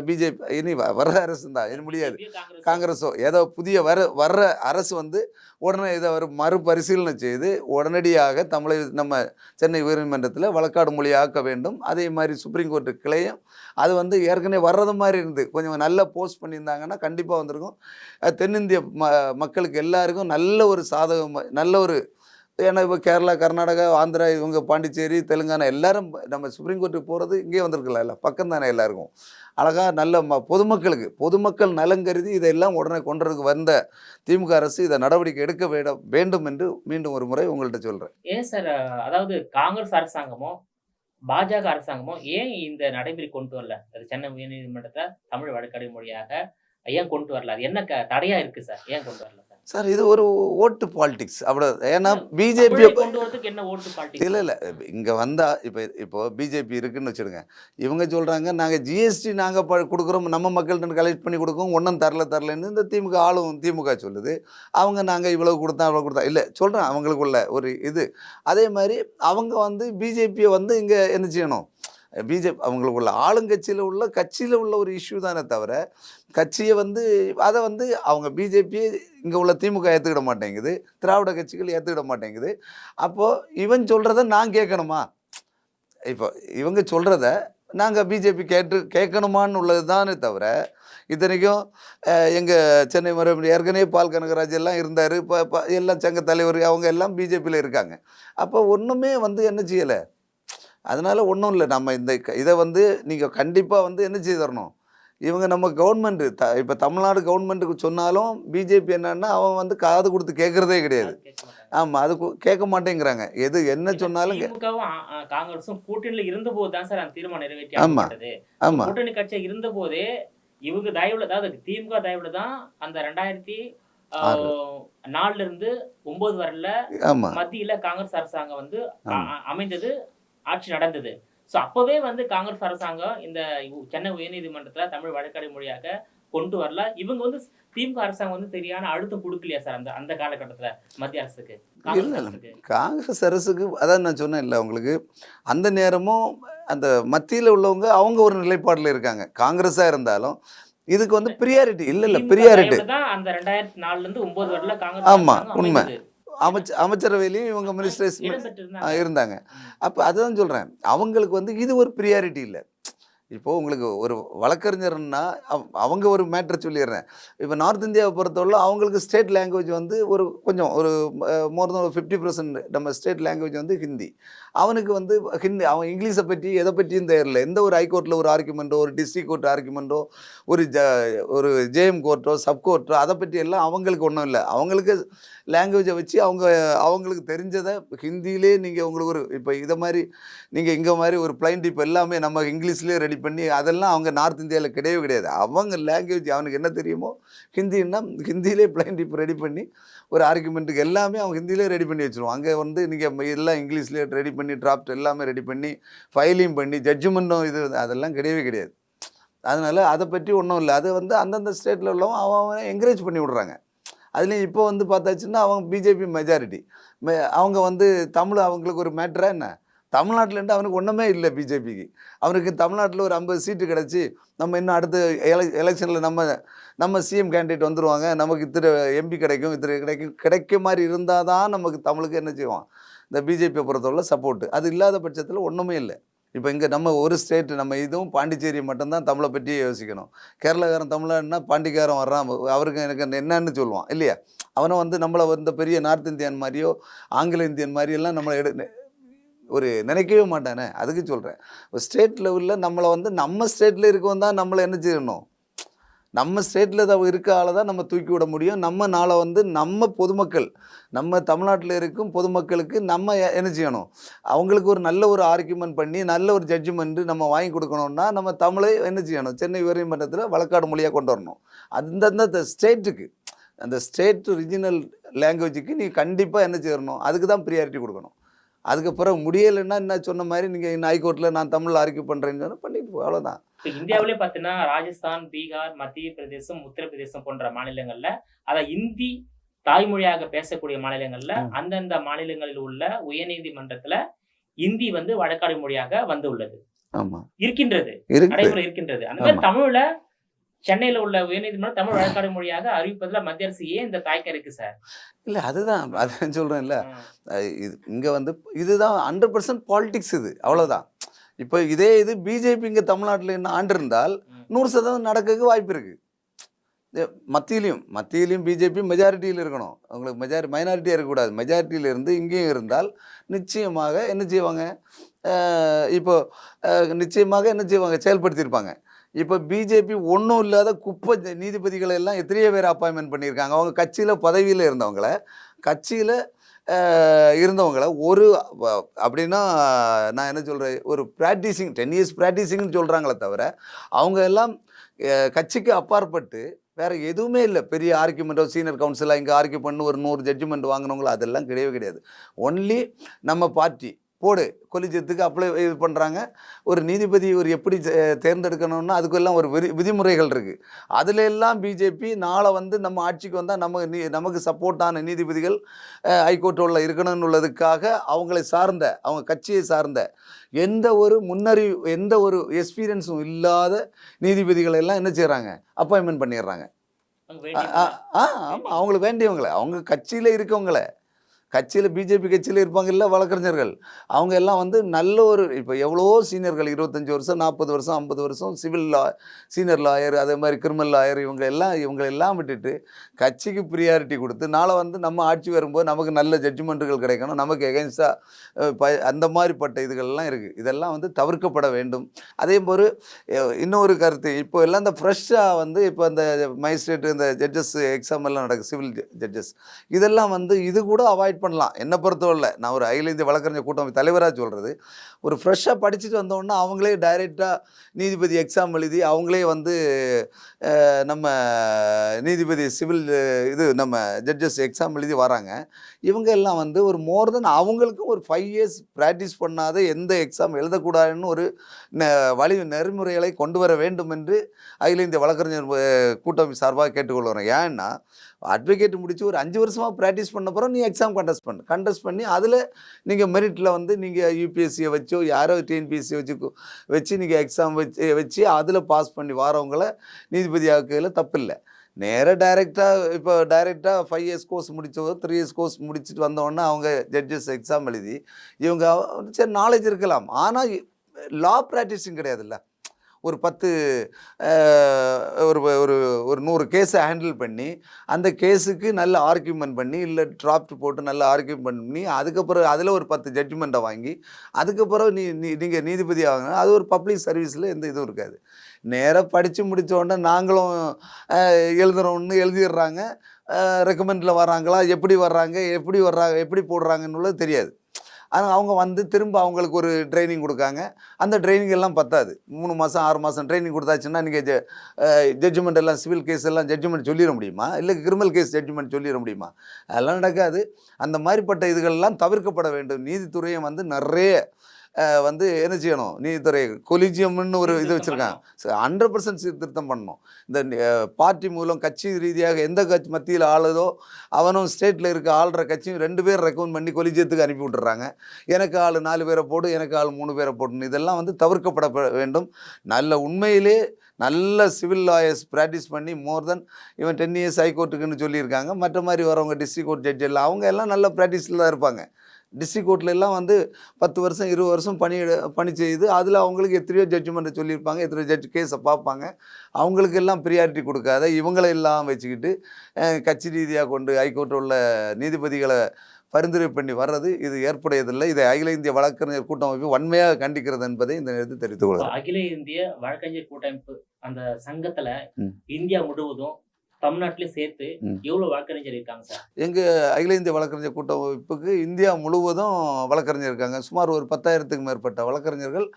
பிஜேபி இனி வர்ற அரசு தான் இது முடியாது. காங்கிரஸோ ஏதோ புதிய வர்ற அரசு வந்து உடனே இதை ஒரு மறுபரிசீலனை செய்து உடனடியாக நம்ம சென்னை உயர்நீதிமன்றத்தில் வழக்காடு மொழி ஆக்க வேண்டும். அதே மாதிரி சுப்ரீம் கோர்ட்டு கிளையும் அது வந்து ஏற்கனவே வர்றது மாதிரி இருந்து கொஞ்சம் நல்லா போஸ்ட் பண்ணியிருந்தாங்கன்னா கண்டிப்பாக வந்திருக்கும். தென்னிந்திய மக்களுக்கு எல்லாருக்கும் நல்ல ஒரு நல்ல ஒரு ஏன்னா இப்போ கேரளா, கர்நாடகா, ஆந்திரா, இவங்க பாண்டிச்சேரி, தெலுங்கானா எல்லாரும் நம்ம சுப்ரீம் கோர்ட்டுக்கு போகிறது இங்கே வந்திருக்கலாம். இல்லை பக்கம் தானே எல்லாருக்கும். அழகாக நல்ல பொதுமக்கள் நலன் கருதி இதெல்லாம் உடனே கொண்டதுக்கு வந்த திமுக அரசு இதை நடவடிக்கை எடுக்க வேண்டும் என்று மீண்டும் ஒரு முறை உங்கள்கிட்ட சொல்கிறேன். ஏன் சார் அதாவது காங்கிரஸ் அரசாங்கமோ, பாஜக அரசாங்கமோ ஏன் இந்த நடைமுறை கொண்டு வரல? அது சென்னை உயர்நீதிமன்றத்துல தமிழ் வழக்காடு மொழியாக ஏன் கொண்டு வரல? அது என்ன தடையா இருக்கு சார்? ஏன் கொண்டு வரல சார்? சார் இது ஒரு ஓட்டு பாலிடிக்ஸ் அவ்வளோ. ஏன்னா பிஜேபி கொண்டு வரதுக்கு என்ன ஓட்டு பாலிடிக்ஸ்? இல்லை இங்கே வந்தால் இப்போ பிஜேபி இருக்குன்னு வச்சுடுங்க. இவங்க சொல்கிறாங்க நாங்கள் ஜிஎஸ்டி நாங்கள் கொடுக்குறோம், நம்ம மக்கள்கிட்ட கலெக்ட் பண்ணி கொடுக்கோம், ஒன்றும் தரலன்னு இந்த திமுக சொல்லுது. அவங்க நாங்கள் இவ்வளோ கொடுத்தா இல்லை சொல்கிறேன் அவங்களுக்குள்ள ஒரு இது. அதே மாதிரி அவங்க வந்து பிஜேபியை வந்து இங்கே என்ன செய்யணும்? அவங்களுக்குள்ள கட்சியில் உள்ள ஒரு இஷ்யூ தானே தவிர கட்சியை வந்து அதை வந்து அவங்க பிஜேபியை இங்கே உள்ள திமுக ஏற்றுக்கிட மாட்டேங்குது, திராவிட கட்சிகள் ஏற்றுக்கிட மாட்டேங்குது. அப்போது இவன் சொல்கிறத நான் கேட்கணுமா? இப்போ இவங்க சொல்கிறத நாங்கள் பிஜேபி கேட்கணுமான்னு உள்ளது தானே தவிர, இத்தனைக்கும் எங்கள் சென்னை ஏற்கனவே பால் கனகராஜ் எல்லாம் இருந்தார். இப்போ எல்லாம் சங்க தலைவர் அவங்க எல்லாம் பிஜேபியில் இருக்காங்க. அப்போ ஒன்றுமே வந்து என்ன செய்யலை. அதனால் ஒன்றும் இல்லை. நம்ம இதை வந்து நீங்கள் கண்டிப்பாக வந்து என்ன செய்து தரணும்? இவங்க நம்ம கவர்மெண்ட்டு இப்போ தமிழ்நாடு கவர்மெண்ட்டுக்கு சொன்னாலும் பிஜேபி என்னன்னா அவன் வந்து காது கொடுத்து கேட்குறதே கிடையாது. ஆமாம், அது கேட்க மாட்டேங்கிறாங்க. என்ன சொன்னாலும் காங்கிரஸும் கூட்டணியில் இருந்தபோது தான் சார் அந்த தீர்மானம் நிறைவேற்றி. ஆமாம் ஆமாம் கூட்டணி கட்சியாக இருந்த போதே இவங்க தயவுல, அதாவது திமுக தயவுல தான் அந்த 2004 இருந்து 9 வரல மத்தியில காங்கிரஸ் அரசாங்கம் வந்து அமைந்தது, ஆட்சி நடந்தது. சோ அப்பவே வந்து காங்கிரஸ் அரசாங்கம் இந்த சென்னை உயர்நீதிமன்றத்துல தமிழ் வழக்காடு மொழியாக கொண்டு வரல. இவங்க வந்து திமுக அரசாங்கம் வந்து சரியான அழுத்தம் கொடுக்கலையா சார் அந்த காலகட்டத்துல மத்திய அரசுக்கு? காங்கிரஸ் அரசுக்கு அதான் நான் சொன்னேன் இல்லை உங்களுக்கு. அந்த நேரமும் அந்த மத்தியில் உள்ளவங்க அவங்க ஒரு நிலைப்பாடுல இருக்காங்க. காங்கிரஸா இருந்தாலும் இதுக்கு வந்து பிரியாரிட்டி இல்ல பிரியாரிட்டி தான் அந்த 2004 இருந்து 9 வரல காங்கிரஸ். ஆமா உண்மை. அமைச்சரவையிலையும் இவங்க மினிஸ்டர்ஸ் இருந்தாங்க. அப்போ அதுதான் சொல்கிறேன், அவங்களுக்கு வந்து இது ஒரு ப்ரியாரிட்டி இல்லை. இப்போது உங்களுக்கு ஒரு வழக்கறிஞர்னா அவங்க ஒரு மேட்ரை சொல்லிடுறேன். இப்போ நார்த் இந்தியாவை பொறுத்தவரை அவங்களுக்கு ஸ்டேட் லாங்குவேஜ் வந்து கொஞ்சம் மோர் தென் 50% நம்ம ஸ்டேட் லாங்குவேஜ் வந்து ஹிந்தி. அவனுக்கு வந்து அவன் இங்கிலீஷை பற்றி எதை பற்றியும் தெரியல. எந்த ஒரு ஹைகோர்ட்டில் ஒரு ஆர்குமெண்ட்டோ, ஒரு டிஸ்ட்ரிக் கோர்ட் ஆர்குமெண்ட்டோ, ஒரு ஜேஎம் கோர்ட்டோ, சப் கோர்ட்டோ அதை பற்றி எல்லாம் அவங்களுக்கு ஒன்றும் இல்லை. அவங்களுக்கு லாங்குவேஜை வச்சு அவங்களுக்கு தெரிஞ்சதை ஹிந்தியிலே நீங்கள் உங்களுக்கு இப்போ இதை மாதிரி நீங்கள் இங்கே மாதிரி ஒரு பிளைண்ட் இப்போ எல்லாமே நம்ம இங்கிலீஷ்லேயே ரெடி பண்ணி அதெல்லாம் அவங்க நார்த் இந்தியாவில் கிடையவே கிடையாது. அவங்க லாங்குவேஜ் அவனுக்கு என்ன தெரியுமோ ஹிந்தின்னா ஹிந்தியிலே பிளைண்ட் இப்போ ரெடி பண்ணி ஒரு ஆர்குமெண்ட்டுக்கு எல்லாமே அவங்க ஹிந்தியிலே ரெடி பண்ணி வச்சுருவோம். அங்கே வந்து நீங்கள் எல்லாம் இங்கிலீஷ்லேயே ரெடி பண்ணி டிராஃப்ட் எல்லாமே ரெடி பண்ணி ஃபைலிங் பண்ணி ஜட்ஜ்மெண்ட்டும் இது அதெல்லாம் கிடையவே கிடையாது. அதனால் அதை பற்றி ஒன்றும் இல்லை. அது வந்து அந்தந்த ஸ்டேட்டில் உள்ளவங்க அவன் என்கரேஜ் பண்ணி விட்றாங்க. அதுலேயும் இப்போ வந்து பார்த்தாச்சுன்னா அவங்க பிஜேபி மெஜாரிட்டி அவங்க வந்து தமிழ் அவங்களுக்கு ஒரு மேட்ரா என்ன? தமிழ்நாட்டிலேருந்து அவனுக்கு ஒன்றுமே இல்லை பிஜேபிக்கு. அவனுக்கு தமிழ்நாட்டில் ஒரு 50 சீட்டு கிடச்சி நம்ம இன்னும் அடுத்த எலெக்ஷனில் நம்ம சிஎம் கேண்டிடேட் வந்துடுவாங்க, நமக்கு இத்தனை எம்பி கிடைக்கும், இத்தனை கிடைக்க மாதிரி இருந்தால் தான் நமக்கு தமிழுக்கு என்ன செய்வான் இந்த பிஜேபியை பொறுத்தவரை சப்போர்ட்டு. அது இல்லாத பட்சத்தில் ஒன்றுமே இல்லை. இப்போ இங்கே நம்ம ஒரு ஸ்டேட்டு நம்ம இதுவும் பாண்டிச்சேரி மட்டும்தான் தமிழை பற்றி யோசிக்கணும். கேரளாக்காரன் தமிழ்னா பாண்டிக்காரன் வர்றான், அவருக்கு எனக்கு என்னன்னு சொல்லுவான் இல்லையா? அவனை வந்து நம்மளை வந்து பெரிய நார்த் இந்தியன் மாதிரியோ ஆங்கில இந்தியன் மாதிரியெல்லாம் நம்மளை ஒரு நினைக்கவே மாட்டானே. அதுக்கு சொல்கிறேன், ஒரு ஸ்டேட் லெவலில் நம்மளை வந்து நம்ம ஸ்டேட்டில் இருக்கவன் தான் நம்மளை என்ன செய்யணும், நம்ம ஸ்டேட்டில் இருக்க ஆளை தான் நம்ம தூக்கி விட முடியும். நம்ம நாளை வந்து நம்ம பொதுமக்கள் நம்ம தமிழ்நாட்டில் இருக்கும் பொதுமக்களுக்கு நம்ம என்ன செய்யணும், அவங்களுக்கு ஒரு நல்ல ஒரு ஆர்கியூமெண்ட் பண்ணி நல்ல ஒரு ஜட்ஜ்மெண்ட்டு நம்ம வாங்கி கொடுக்கணுன்னா நம்ம தமிழை என்ன செய்யணும், சென்னை உயர்நீதிமன்றத்தில் வழக்காடு மொழியாக கொண்டு வரணும். அந்தந்த ஸ்டேட்டுக்கு அந்த ஸ்டேட் ரிஜினல் லாங்குவேஜுக்கு நீ கண்டிப்பாக என்ன செய்யணும், அதுக்கு தான் ப்ரியாரிட்டி கொடுக்கணும். அதுக்கப்புறம் முடியலைன்னா என்ன சொன்ன மாதிரி நீங்கள் இன்னும் ஹைகோர்ட்டில் நான் தமிழ் ஆர்கியூ பண்ணுறேன்னு சொன்னால் பண்ணிட்டு அவ்வளோதான். இப்போ இந்தியாவிலே பார்த்தீங்கன்னா ராஜஸ்தான், பீகார், மத்திய பிரதேசம், உத்தரப்பிரதேசம் போன்ற மாநிலங்கள்ல அதை இந்தி தாய்மொழியாக பேசக்கூடிய மாநிலங்கள்ல அந்தந்த மாநிலங்களில் உள்ள உயர்நீதிமன்றத்துல இந்தி வந்து வழக்காடு மொழியாக வந்து உள்ளது. ஆமா, இருக்கின்றது, நடைமுறை இருக்கின்றது. அந்த மாதிரி தமிழ்ல சென்னையில உள்ள உயர்நீதிமன்றம் தமிழ் வழக்காடு மொழியாக அறிவிப்பதுல மத்திய அரசு ஏன் இந்த தயக்கம் இருக்கு சார்? இல்லை அதுதான் அதான் சொல்கிறேன்ல, இது இங்கே வந்து இதுதான் 100% பாலிடிக்ஸ், இது அவ்வளோதான். இப்போ இதே இது பிஜேபி இங்கே தமிழ்நாட்டில் என்ன ஆண்டு இருந்தால் 100% நடக்கிறதுக்கு வாய்ப்பு இருக்குது. மத்தியிலையும் பிஜேபி மெஜாரிட்டியில் இருக்கணும். அவங்களுக்கு மைனாரிட்டியாக இருக்கக்கூடாது. மெஜாரிட்டியில் இருந்து இங்கேயும் இருந்தால் நிச்சயமாக என்ன செய்வாங்க, இப்போ நிச்சயமாக என்ன செய்வாங்க, செயல்படுத்தியிருப்பாங்க. இப்போ பிஜேபி ஒன்றும் இல்லாத குப்பை நீதிபதிகளை எல்லாம் எத்தனையோ பேர் அப்பாயின்மெண்ட் பண்ணியிருக்காங்க. அவங்க கட்சியில் பதவியில் இருந்தவங்கள ஒரு அப்படின்னா நான் என்ன சொல்கிறேன், ஒரு ப்ராக்டிஸிங் 10 இயர்ஸ் ப்ராக்டிஸிங்னு சொல்கிறாங்களே தவிர அவங்க எல்லாம் கட்சிக்கு அப்பாற்பட்டு வேறு எதுவுமே இல்லை. பெரிய ஆர்கியூமெண்ட்டோ சீனியர் கவுன்சிலாக இங்கே ஆர்கியூ பண்ணி ஒரு 100 ஜட்ஜ்மெண்ட் வாங்கினவங்களோ அதெல்லாம் கிடையவே கிடையாது. ஒன்லி நம்ம பார்ட்டி போடு கொலிஜியத்துக்கு அப்ளை இது பண்ணுறாங்க. ஒரு நீதிபதி ஒரு எப்படி தேர்ந்தெடுக்கணும்னா அதுக்கெல்லாம் ஒரு விதிமுறைகள் இருக்குது. அதில் எல்லாம் பிஜேபி நாளை வந்து நம்ம ஆட்சிக்கு வந்தால் நமக்கு சப்போர்ட்டான நீதிபதிகள் ஹைகோர்ட்டில் இருக்கணும்னு உள்ளதுக்காக அவங்க கட்சியை சார்ந்த எந்த ஒரு எக்ஸ்பீரியன்ஸும் இல்லாத நீதிபதிகளை எல்லாம் என்ன செய்கிறாங்க, அப்பாயின்மெண்ட் பண்ணிடுறாங்க. ஆமாம், அவங்களுக்கு வேண்டியவங்களை, அவங்க கட்சியில் இருக்கவங்களை, பிஜேபி கட்சியில் இருப்பாங்கல்ல வழக்கறிஞர்கள், அவங்க எல்லாம் வந்து நல்ல ஒரு இப்போ எவ்வளோ சீனியர்கள் 25 வருஷம் 40 வருஷம் 50 வருஷம் சிவில் சீனியர் லாயர், அதே மாதிரி கிரிமினல் லாயர், இவங்களெல்லாம் விட்டுட்டு கட்சிக்கு ப்ரியாரிட்டி கொடுத்து நாளை வந்து நம்ம ஆட்சி வரும்போது நமக்கு நல்ல ஜட்ஜ்மெண்ட்டுகள் கிடைக்கணும், நமக்கு எகென்ஸ்டாக அந்த மாதிரிப்பட்ட இதுகள்லாம் இருக்குது. இதெல்லாம் வந்து தவிர்க்கப்பட வேண்டும். அதே போல் இன்னொரு கருத்து, இப்போ எல்லாம் இந்த ஃப்ரெஷ்ஷாக வந்து இப்போ இந்த மேஜிஸ்ட்ரேட் இந்த ஜட்ஜஸ் எக்ஸாம் எல்லாம் நடக்குது, சிவில் ஜட்ஜஸ், இதெல்லாம் வந்து இது கூட அவாய்ட் பண்ணலாம். என்னை பொறுத்தவரை நான் ஒரு அகில இந்திய வழக்கறிஞர் கூட்டம் தலைவராக சொல்கிறது, ஒரு ஃப்ரெஷ்ஷாக படிச்சுட்டு வந்தோன்னா அவங்களே டைரெக்டாக நீதிபதி எக்ஸாம் எழுதி அவங்களே வந்து நம்ம நீதிபதி சிவில் நம்ம ஜட்ஜஸ் எக்ஸாம் எழுதி வராங்க. இவங்க எல்லாம் வந்து ஒரு மோர் தென் அவங்களுக்கும் ஒரு 5 இயர்ஸ் ப்ராக்டிஸ் பண்ணாத எந்த எக்ஸாம் எழுதக்கூடாதுன்னு ஒரு நெறிமுறைகளை கொண்டு வர வேண்டும் என்று அகில இந்திய வழக்கறிஞர் கூட்டம் சார்பாக கேட்டுக்கொள்கிறோம். ஏன்னா அட்வொகேட் முடிச்சு ஒரு 5 வருஷமாக ப்ராக்டிஸ் பண்ண பிறகு நீ எக்ஸாம் கண்டஸ்ட் பண்ணி அதில் நீங்கள் மெரிட்டில் வந்து நீங்கள் யூபிஎஸ்சியை வச்சோ யாரோ டிஎன்பிஎஸ்சியை வச்சு நீங்கள் எக்ஸாம் வச்சு அதில் பாஸ் பண்ணி வரவங்கள நீதிபதி ஆக்குறதுல தப்பில்லை. இப்போ டைரெக்டாக 5 இயர்ஸ் கோர்ஸ் முடித்தவங்க 3 இயர்ஸ் கோர்ஸ் முடிச்சுட்டு வந்தோடனே அவங்க ஜட்ஜஸ் எக்ஸாம் எழுதி இவங்க சரி நாலேஜ் இருக்கலாம், ஆனால் லா ப்ராக்டிஸிங் கிடையாதுல்ல. ஒரு 100 கேஸை ஹேண்டில் பண்ணி அந்த கேஸுக்கு நல்ல ஆர்கியூமெண்ட் பண்ணி இல்லை டிராஃப்ட் போட்டு நல்ல ஆர்கியூமெண்ட் பண்ணி அதுக்கப்புறம் அதில் ஒரு 10 ஜட்ஜ்மெண்ட்டை வாங்கி அதுக்கப்புறம் நீங்கள் நீதிபதி ஆகணும். அது ஒரு பப்ளிக் சர்வீஸில் எந்த இதுவும் இருக்காது. நேராக படித்து முடித்தோடனே நாங்களும் எழுதிடுறாங்க, ரெக்கமெண்டில் வராங்களா, எப்படி வர்றாங்க, எப்படி போடுறாங்கன்னு தெரியாது. ஆனால் அவங்க வந்து திரும்ப அவங்களுக்கு ஒரு ட்ரைனிங் கொடுக்காங்க. அந்த ட்ரைனிங் எல்லாம் பத்தாது. 3 மாதம் 6 மாதம் ட்ரைனிங் கொடுத்தாச்சுன்னா நீங்கள் ஜட்ஜ்மெண்ட் எல்லாம் சிவில் கேஸ் எல்லாம் ஜட்ஜ்மெண்ட் சொல்லிட முடியுமா? இல்லை கிரிமினல் கேஸ் ஜட்ஜ்மெண்ட் சொல்லிட முடியுமா? அதெல்லாம் நடக்காது. அந்த மாதிரிப்பட்ட இதுகள்லாம் தவிர்க்கப்பட வேண்டும். நீதித்துறையை வந்து நிறைய வந்து என்ன செய்யணும், நீதித்துறை கொலிஜியம்னு ஒரு இது வச்சுருக்காங்க. 100% சீர்திருத்தம் பண்ணணும். இந்த பார்ட்டி மூலம் கட்சி ரீதியாக எந்த கட்சி மத்தியில் ஆளுதோ அவனும் ஸ்டேட்டில் இருக்க ஆளுற கட்சியும் 2 பேர் ரெக்கமெண்ட் பண்ணி கொலிஜியத்துக்கு அனுப்பி விட்டுறாங்க. எனக்கு ஆள் 4 பேரை போடு, எனக்கு ஆள் 3 பேரை போடணும். இதெல்லாம் வந்து தவிர்க்கப்பட வேண்டும். நல்ல உண்மையிலே நல்ல சிவில் லாயர்ஸ் ப்ராக்டிஸ் பண்ணி மோர் தென் இவன் 10 இயர்ஸ் ஹைகோர்ட்டுக்குன்னு சொல்லியிருக்காங்க. மற்ற மாதிரி வரவங்க டிஸ்ட்ரிக்ட் கோர்ட் ஜட்ஜ் எல்லாம் அவங்க எல்லாம் நல்ல ப்ராக்டிஸில் தான் இருப்பாங்க. டிஸ்ட்ரிக்ட் கோர்ட்டில் எல்லாம் வந்து 10 வருஷம் 20 வருஷம் பணி செய்து அதில் அவங்களுக்கு எத்தனையோ ஜட்ஜ்மெண்ட்டை சொல்லியிருப்பாங்க, எத்தனையோ ஜட்ஜ் கேஸை பார்ப்பாங்க. அவங்களுக்கு எல்லாம் ப்ரியாரிட்டி கொடுக்காத இவங்களை எல்லாம் வச்சுக்கிட்டு கட்சி ரீதியாக கொண்டு ஹைகோர்ட்டில் உள்ள நீதிபதிகளை பரிந்துரை பண்ணி வர்றது இது ஏற்புடையதில்லை. இதை அகில இந்திய வழக்கறிஞர் கூட்டமைப்பு வன்மையாக கண்டிக்கிறது என்பதை இந்த நேரத்தில் தெரிவித்துக் கொள்கிறேன். அகில இந்திய வழக்கறிஞர் கூட்டமைப்பு அந்த சங்கத்துல இந்தியா முழுவதும் தமிழ்நாட்டிலே சேர்த்து எவ்வளவு வழக்கறிஞர் இருக்காங்க சார்? எங்கள் அகில இந்திய வழக்கறிஞர் கூட்டமைப்புக்கு இந்தியா முழுவதும் வழக்கறிஞர் இருக்காங்க. சுமார் ஒரு 10,000த்துக்கு மேற்பட்ட வழக்கறிஞர்கள்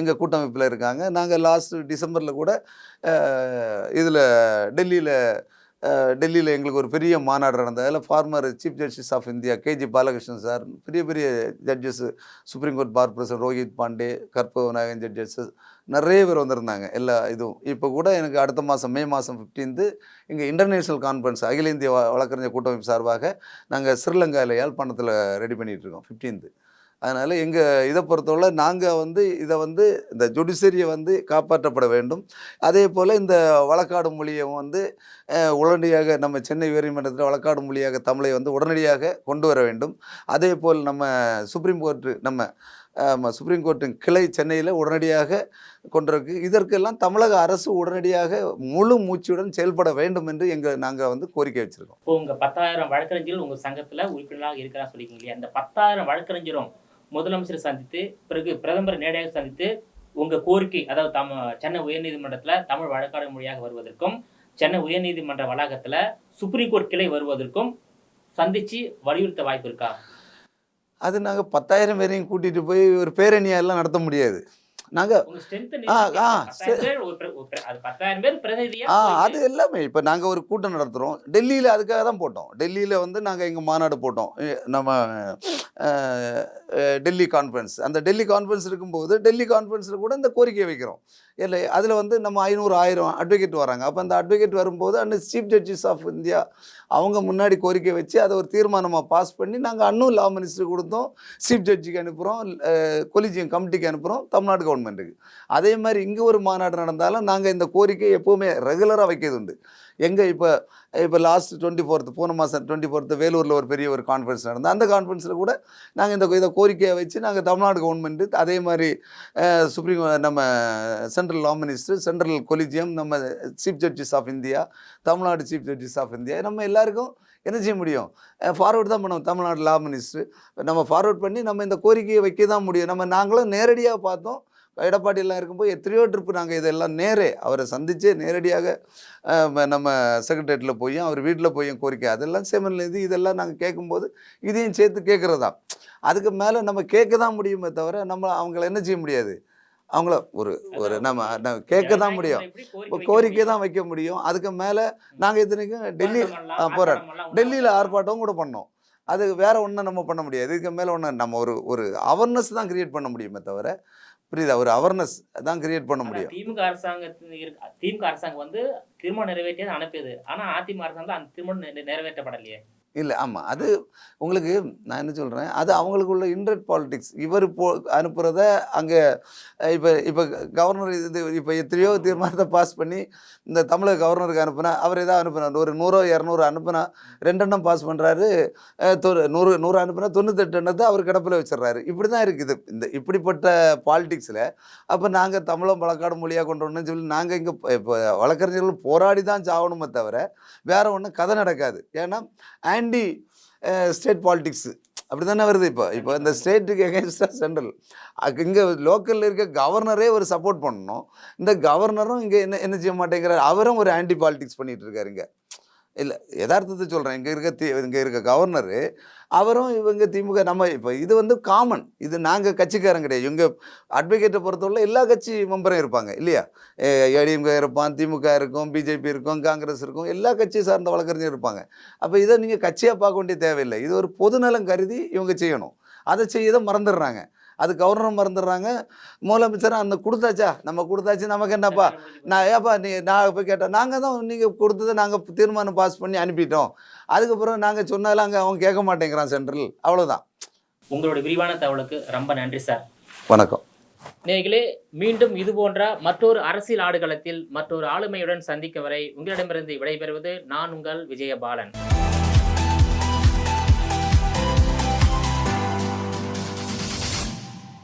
எங்கள் கூட்டமைப்பில் இருக்காங்க. நாங்கள் லாஸ்ட் டிசம்பரில் கூட இதில் டெல்லியில் எங்களுக்கு ஒரு பெரிய மாநாடு நடந்தது. அதில் former chief justice of India K G Balakrishnan sir, பெரிய பெரிய judges, supreme court bar president Rohit Pandey, Karpaganayagan judges நிறைய பேர் வந்திருந்தாங்க. எல்லா இதுவும் இப்போ கூட எனக்கு அடுத்த மாதம் மே மாதம் 15 இங்கே இன்டர்நேஷ்னல் கான்ஃபரன்ஸ் அகில இந்திய வழக்கறிஞர் கூட்டமைப்பு சார்பாக நாங்கள் ஸ்ரீலங்காவில் யாழ்ப்பாணத்தில் ரெடி பண்ணிகிட்ருக்கோம் 15. அதனால் எங்கள் இதை பொறுத்தவரை நாங்கள் வந்து இதை வந்து இந்த ஜுடிஷரியை வந்து காப்பாற்றப்பட வேண்டும். அதே போல் இந்த வழக்காடு மொழியை வந்து உடனடியாக நம்ம சென்னை உயர்நீதிமன்றத்தில் வழக்காடு மொழியாக தமிழை வந்து உடனடியாக கொண்டு வர வேண்டும். அதே போல் நம்ம சுப்ரீம் கோர்ட்டின் கிளை சென்னையில் உடனடியாக கொண்டிருக்கு. இதற்கெல்லாம் தமிழக அரசு உடனடியாக முழு மூச்சுடன் செயல்பட வேண்டும் என்று நாங்கள் வந்து கோரிக்கை வச்சுருக்கோம். இப்போ உங்கள் 10,000 வழக்கறிஞர்கள் உங்கள் சங்கத்தில் உறுப்பினராக இருக்கிறான்னு சொல்லியிருக்கீங்க இல்லையா? அந்த 10,000 வழக்கறிஞரும் முதலமைச்சரை சந்தித்து பிறகு பிரதமரை நேரடியாக சந்தித்து உங்கள் கோரிக்கை, அதாவது சென்னை உயர்நீதிமன்றத்தில் தமிழ் வழக்காடு மொழியாக வருவதற்கும் சென்னை உயர்நீதிமன்ற வளாகத்தில் சுப்ரீம் கோர்ட் கிளை வருவதற்கும் சந்தித்து வலியுறுத்த வாய்ப்பு இருக்கா? அது நாங்கள் 10,000 பேரையும் கூட்டிகிட்டு போய் ஒரு பேரணியெல்லாம் நடத்த முடியாது. நாங்கள் அது எல்லாமே இப்போ நாங்கள் ஒரு கூட்டம் நடத்துகிறோம். டெல்லியில் அதுக்காக தான் போட்டோம். டெல்லியில் வந்து நாங்கள் எங்கள் மாநாடு போட்டோம். நம்ம டெல்லி கான்ஃபரன்ஸ். அந்த டெல்லி கான்ஃபரன்ஸ் இருக்கும்போது டெல்லி கான்ஃபரன்ஸில் கூட இந்த கோரிக்கையை வைக்கிறோம். இல்லை அதில் வந்து நம்ம 500-1000 அட்வொகேட் வராங்க. அப்போ அந்த அட்வொகேட் வரும்போது அந்த சீஃப் ஜஸ்டிஸ் ஆஃப் இந்தியா அவங்க முன்னாடி கோரிக்கை வச்சு அதை ஒரு தீர்மானமாக பாஸ் பண்ணி நாங்கள் அன்னும் லா மினிஸ்டருக்கு கொடுத்தோம், சீஃப் ஜட்ஜிக்கு அனுப்புகிறோம், கொலிஜியம் கமிட்டிக்கு அனுப்புகிறோம், தமிழ்நாடு கவர்மெண்ட்டுக்கு. அதே மாதிரி இங்கே ஒரு மாநாடு நடந்தாலும் நாங்கள் இந்த கோரிக்கை எப்போவுமே ரெகுலராக வைக்கிறது உண்டு. எங்கே இப்போ லாஸ்ட் 24th போன மாதம் 24th வேலூரில் ஒரு பெரிய ஒரு கான்ஃபரன்ஸ் நடந்தது. அந்த கான்ஃபரன்ஸில் கூட நாங்கள் இதை கோரிக்கையை வச்சு நாங்கள் தமிழ்நாடு கவர்மெண்ட்டு, அதே மாதிரி நம்ம central law minister, central collegium, நம்ம chief justice of India, Tamil Nadu chief justice of India, நம்ம எல்லாருக்கும் என்ன செய்ய முடியும்? ஃபார்வர்டு தான் பண்ணுவோம். தமிழ்நாடு லா மினிஸ்டர் நம்ம ஃபார்வர்ட் பண்ணி நம்ம இந்த கோரிக்கையை வைக்க தான் முடியும். நாங்களும் நேரடியாக பார்த்தோம். எடப்பாடியெல்லாம் இருக்கும்போது எத்தனையோ ட்ரிப்பு நாங்கள் இதெல்லாம் அவரை சந்தித்து நேரடியாக நம்ம செக்ரட்டரியேட்டில் போயும் அவர் வீட்டில் போயும் கோரிக்கை அதெல்லாம் செமன்லேருந்து இதெல்லாம் நாங்கள் கேட்கும்போது இதையும் சேர்த்து கேட்குறது தான். அதுக்கு மேலே நம்ம கேட்க தான் முடியுமே தவிர நம்ம அவங்கள என்ன செய்ய முடியாது. அவங்கள நம்ம கேட்க தான் முடியும், கோரிக்கை தான் வைக்க முடியும். அதுக்கு மேலே நாங்கள் இத்தனைக்கும் டெல்லியில் ஆர்ப்பாட்டம் கூட பண்ணோம். அது வேறு ஒன்றும் நம்ம பண்ண முடியாது. இதுக்கு மேலே ஒன்று நம்ம ஒரு அவேர்னஸ் தான் கிரியேட் பண்ண முடியுமே தவிர, புரியுதா, ஒரு அவேர்னஸ் தான் கிரியேட் பண்ண முடியும். திமுக அரசாங்கம் வந்து தீர்மானம் நிறைவேற்றியது அனுப்பியது. ஆனால் அதிமுக அரசாங்கம் அந்த தீர்மானம் நிறைவேற்றப்படலையே. இல்லை, ஆமாம், அது உங்களுக்கு நான் என்ன சொல்கிறேன், அது அவங்களுக்குள்ள இன்டர்ட் பாலிடிக்ஸ். இவர் அனுப்புகிறத அங்கே இப்போ கவர்னர் இப்போ எத்தனையோ தீர்மானத்தை பாஸ் பண்ணி இந்த தமிழக கவர்னருக்கு அனுப்புனா அவர் எதாவது அனுப்புனார், ஒரு 100-200 அனுப்புனா 2 எண்ணம் பாஸ் பண்ணுறாரு, 100 அனுப்புனா 98 எண்ணத்தை அவர் கிடப்பில் வச்சிடுறாரு. இப்படி தான் இருக்குது இப்படிப்பட்ட பாலிடிக்ஸில். அப்போ நாங்கள் தமிழை வழக்காடு மொழியாக கொண்டு வரணும்னு சொல்லி நாங்கள் இங்கே இப்போ வழக்கறிஞர்கள் போராடி தான் சாகணுமே தவிர வேறு ஒன்றும் கதை நடக்காது. ஏன்னா ஆன்டி ஸ்டேட் பாலிடிக்ஸு அப்படி தானே வருது. இப்போ இந்த ஸ்டேட்டுக்கு எகென்ஸ்டாக சென்ட்ரல், இங்கே லோக்கலில் இருக்க கவர்னரே ஒரு சப்போர்ட் பண்ணணும். இந்த கவர்னரும் இங்கே என்ன செய்ய மாட்டேங்கிறார், அவரும் ஒரு ஆன்டி பாலிடிக்ஸ் பண்ணிகிட்டு இருக்காரு. இங்கே இல்லை யதார்த்தத்தை சொல்கிறேன். இங்கே இருக்க கவர்னரு அவரும் இவங்க திமுக நம்ம இப்போ இது வந்து காமன். இது நாங்கள் கட்சிக்காரன் கிடையாது. இவங்க அட்வொகேட்டை பொறுத்தவரை எல்லா கட்சி மெம்பரும் இருப்பாங்க இல்லையா? ஏடிஎம்கே இருப்பான், திமுக இருக்கும், பிஜேபி இருக்கும், காங்கிரஸ் இருக்கும், எல்லா கட்சியை சார்ந்த வழக்கறிஞர் இருப்பாங்க. அப்போ இதை நீங்கள் கட்சியாக பார்க்க வேண்டிய தேவையில்லை. இது ஒரு பொதுநலம் கருதி இவங்க செய்யணும். அதை செய்ய மறந்துடுறாங்க. அது கவர்னரும் மறந்துடுறாங்க. முதலமைச்சரும் அந்த கொடுத்தாச்சா, நம்ம கொடுத்தாச்சு, நமக்கு என்னப்பா, நான் போய் கேட்டேன், நாங்கள் தான் நீங்கள் கொடுத்ததை நாங்கள் தீர்மானம் பாஸ் பண்ணி அனுப்பிட்டோம். அதுக்கப்புறம் நாங்கள் சொன்னாலும் அங்கே அவன் கேட்க மாட்டேங்கிறான் சென்ட்ரல். அவ்வளோதான். உங்களுடைய விரிவான தகவலுக்கு ரொம்ப நன்றி சார். வணக்கம். நேயர்களே, மீண்டும் இது போன்ற மற்றொரு அரசியல் ஆடுகளத்தில் மற்றொரு ஆளுமையுடன் சந்திக்கும் வரை உங்களிடமிருந்து விடைபெறுவது நான் உங்கள் விஜயபாலன்.